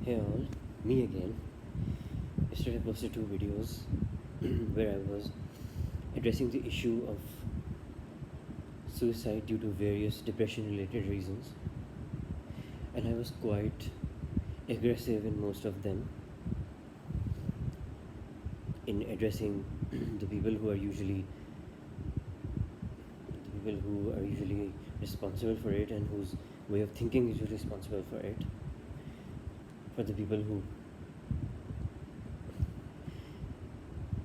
Hey all, me again. Yesterday I posted 2 videos where I was addressing the issue of suicide due to various depression related reasons, and I was quite aggressive in most of them in addressing the people who are usually responsible for it and whose way of thinking is usually responsible for it, for the people who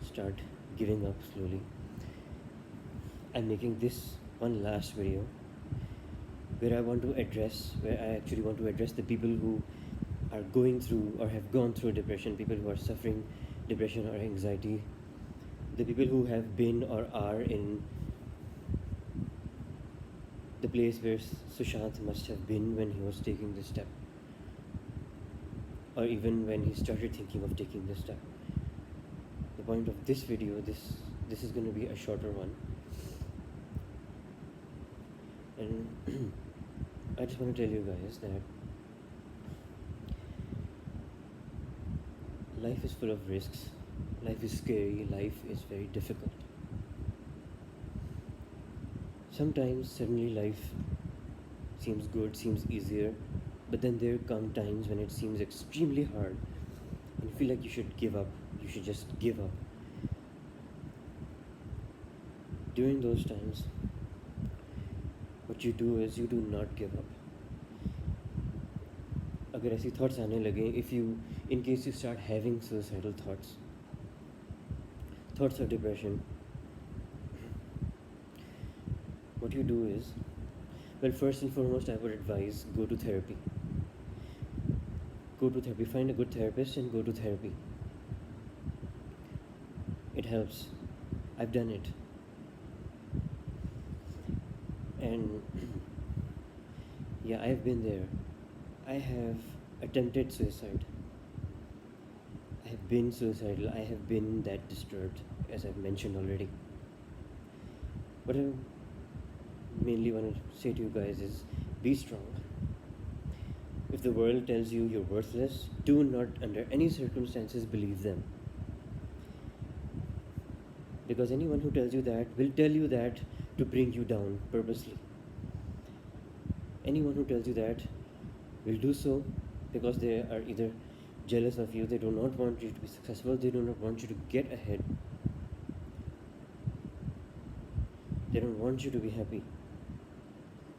start giving up slowly. I'm making this one last video where I actually want to address the people who are going through or have gone through depression, people who are suffering depression or anxiety, the people who have been or are in the place where Sushant must have been when he was taking this step, or even when he started thinking of taking this step. The point of this video, this is going to be a shorter one, and I just want to tell you guys that life is full of risks, life is scary, life is very difficult. Sometimes suddenly life seems good, seems easier, but then there come times when it seems extremely hard and you feel like you should give up, you should just give up. During those times, what you do is you do not give up. अगर ऐसी thoughts आने लगे, in case you start having suicidal thoughts of depression, what you do is, well, first and foremost, I would advise go to therapy. Find a good therapist and go to therapy. It helps. I've done it. And yeah, I've been there. I have attempted suicide. I have been suicidal. I have been that disturbed, as I've mentioned already. What I mainly want to say to you guys is be strong. If the world tells you you're worthless, do not under any circumstances believe them. Because anyone who tells you that will tell you that to bring you down purposely. Anyone who tells you that will do so because they are either jealous of you, they do not want you to be successful, they do not want you to get ahead, they don't want you to be happy.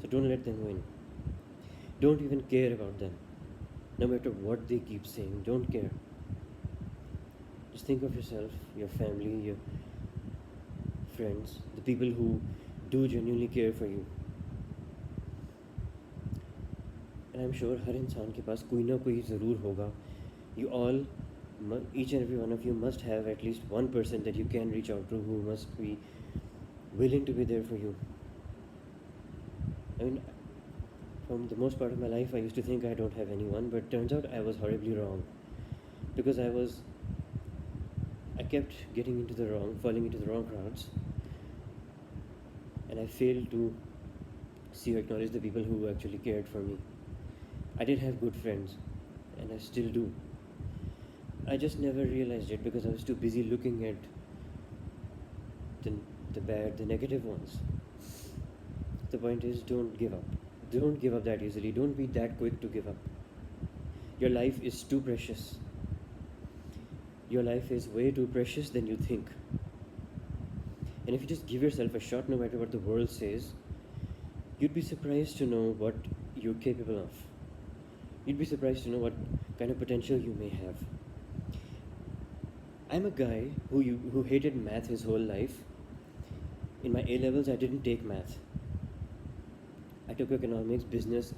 So don't let them win. Don't even care about them. No matter what they keep saying, don't care. Just think of yourself, your family, your friends, the people who do genuinely care for you. And I'm sure हर इंसान के पास कोई ना कोई ज़रूर होगा. You all, each and every one of you must have at least one person that you can reach out to who must be willing to be there for you. I mean, from the most part of my life, I used to think I don't have anyone, but turns out I was horribly wrong. Because I kept falling into the wrong crowds, and I failed to see or acknowledge the people who actually cared for me. I did have good friends, and I still do. I just never realized it because I was too busy looking at the bad, the negative ones. The point is, don't give up. Don't give up that easily. Don't be that quick to give up. Your life is too precious. Your life is way too precious than you think. And if you just give yourself a shot, no matter what the world says, you'd be surprised to know what you're capable of. You'd be surprised to know what kind of potential you may have. I'm a guy who hated math his whole life. In my A-levels, I didn't take math. I took economics, business,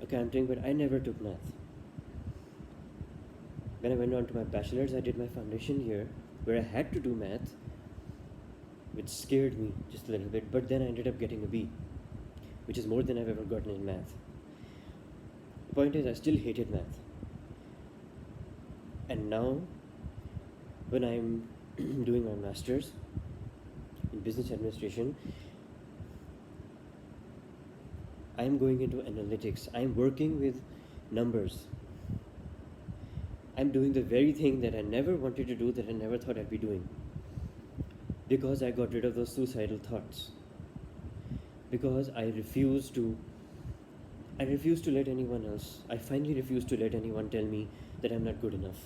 accounting, but I never took math. When I went on to my bachelor's, I did my foundation year where I had to do math, which scared me just a little bit, but then I ended up getting a B, which is more than I've ever gotten in math. The point is, I still hated math. And now, when I'm doing my master's in business administration, I'm going into analytics. I'm working with numbers. I'm doing the very thing that I never wanted to do, that I never thought I'd be doing. Because I got rid of those suicidal thoughts. Because I refuse to let anyone else, I finally refuse to let anyone tell me that I'm not good enough.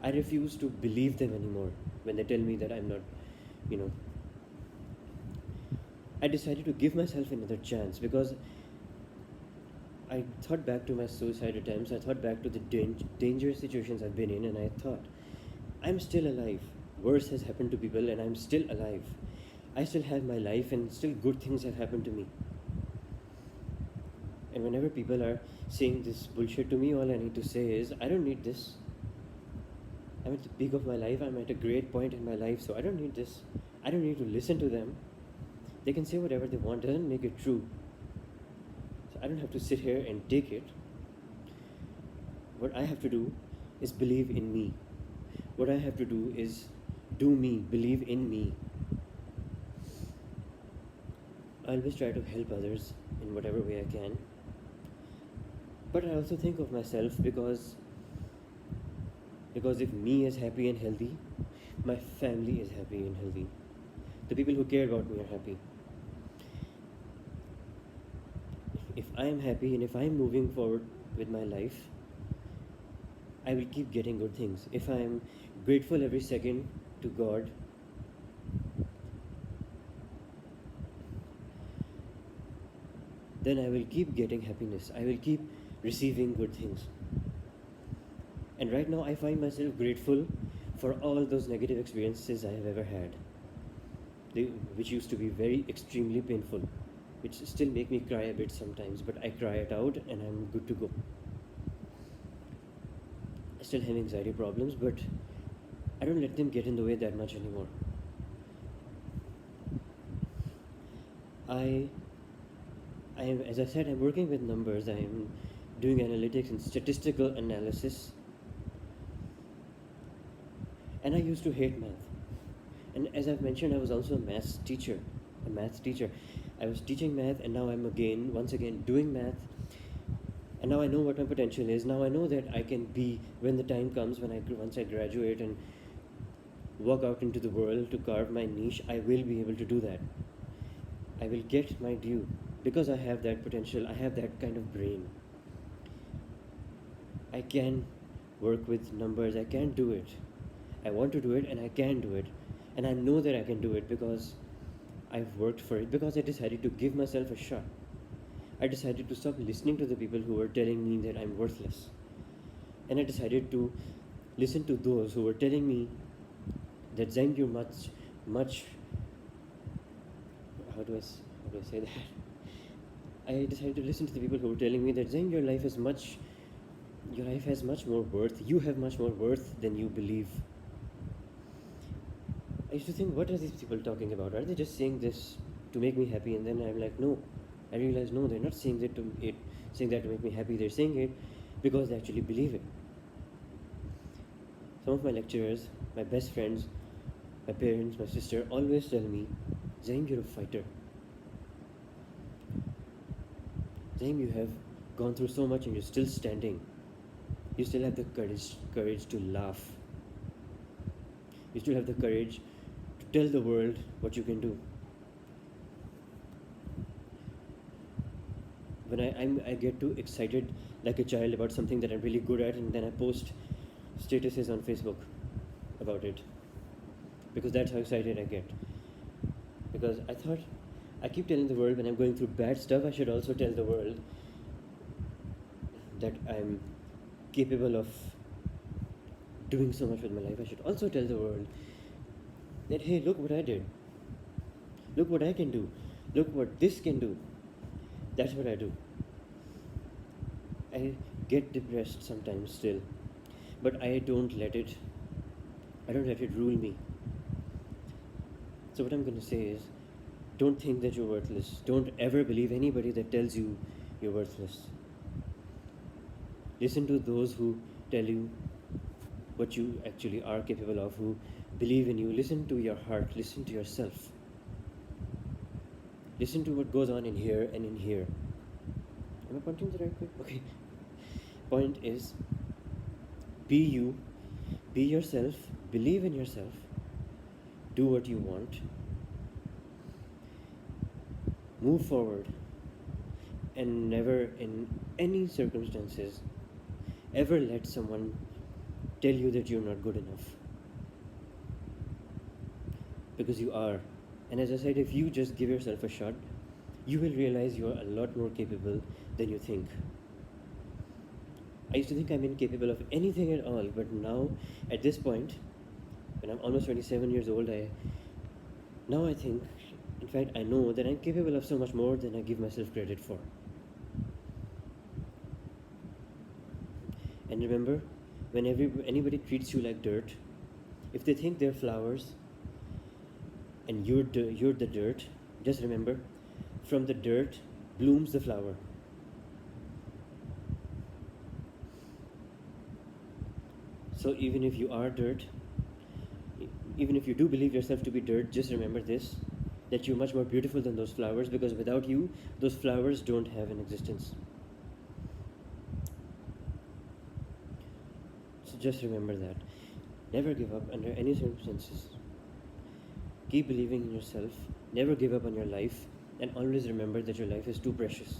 I refuse to believe them anymore when they tell me that I'm not, you know. I decided to give myself another chance because I thought back to my suicide attempts, I thought back to the dangerous situations I've been in, and I thought, I'm still alive. Worse has happened to people, and I'm still alive. I still have my life, and still good things have happened to me. And whenever people are saying this bullshit to me, all I need to say is, I don't need this. I'm at the peak of my life, I'm at a great point in my life, so I don't need this. I don't need to listen to them. They can say whatever they want, doesn't make it true. So I don't have to sit here and take it. What I have to do is believe in me. What I have to do is do me, believe in me. I always try to help others in whatever way I can. But I also think of myself because if me is happy and healthy, my family is happy and healthy. The people who care about me are happy. If I am happy and if I am moving forward with my life, I will keep getting good things. If I am grateful every second to God, then I will keep getting happiness. I will keep receiving good things. And right now I find myself grateful for all those negative experiences I have ever had, which used to be very extremely painful, which still make me cry a bit sometimes, but I cry it out and I'm good to go. I still have anxiety problems, but I don't let them get in the way that much anymore. I am, as I said, I'm working with numbers. I am doing analytics and statistical analysis. And I used to hate math. And as I've mentioned, I was also a math teacher. I was teaching math, and now I'm once again doing math. And now I know what my potential is. Now I know that I can be, when the time comes, once I graduate and walk out into the world to carve my niche, I will be able to do that. I will get my due because I have that potential. I have that kind of brain. I can work with numbers. I can do it. I want to do it and I can do it. And I know that I can do it because I've worked for it, because I decided to give myself a shot. I decided to stop listening to the people who were telling me that I'm worthless. And I decided to listen to those who were telling me that Zeng, you're much, how do I say that? I decided to listen to the people who were telling me that Zeng, your life has much more worth. You have much more worth than you believe. I used to think, what are these people talking about? Are they just saying this to make me happy? And then I'm like, no. I realized, no, they're not saying that to make me happy. They're saying it because they actually believe it. Some of my lecturers, my best friends, my parents, my sister always tell me, Zain, you're a fighter. Zain, you have gone through so much and you're still standing. You still have the courage to laugh. You still have the courage to tell the world what you can do. When I get too excited like a child about something that I'm really good at, and then I post statuses on Facebook about it, because that's how excited I get. Because I keep telling the world when I'm going through bad stuff, I should also tell the world that I'm capable of doing so much with my life. I should also tell the world that, hey, look what I did. Look what I can do. Look what this can do. That's what I do. I get depressed sometimes still, but I don't let it rule me. So what I'm going to say is, don't think that you're worthless. Don't ever believe anybody that tells you you're worthless. Listen to those who tell you what you actually are capable of, who believe in you. Listen to your heart. Listen to yourself. Listen to what goes on in here and in here. Am I pointing the right way? Okay. Point is, Be you, be yourself, believe in yourself, do what you want, move forward, and never in any circumstances ever let someone tell you that you're not good enough. Because you are. And as I said, if you just give yourself a shot, you will realize you are a lot more capable than you think. I used to think I'm incapable of anything at all, but now, at this point, when I'm almost 27 years old, I think, in fact, I know that I'm capable of so much more than I give myself credit for. And remember, when anybody treats you like dirt, if they think they're flowers and you're the dirt, just remember, from the dirt blooms the flower. So even if you are dirt, even if you do believe yourself to be dirt, just remember this, that you're much more beautiful than those flowers, because without you, those flowers don't have an existence. So just remember that. Never give up under any circumstances. Keep believing in yourself, never give up on your life, and always remember that your life is too precious.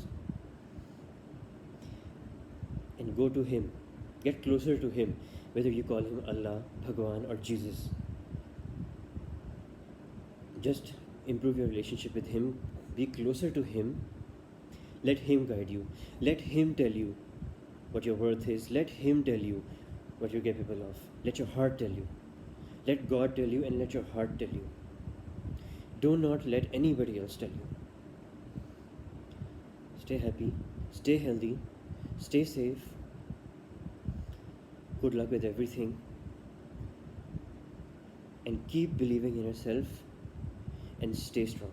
And go to Him, get closer to Him, whether you call Him Allah, Bhagwan, or Jesus. Just improve your relationship with Him, be closer to Him, let Him guide you, let Him tell you what your worth is, let Him tell you what you're capable of, let your heart tell you, let God tell you, and let your heart tell you. Do not let anybody else tell you. Stay happy, stay healthy, stay safe. Good luck with everything. And keep believing in yourself and stay strong.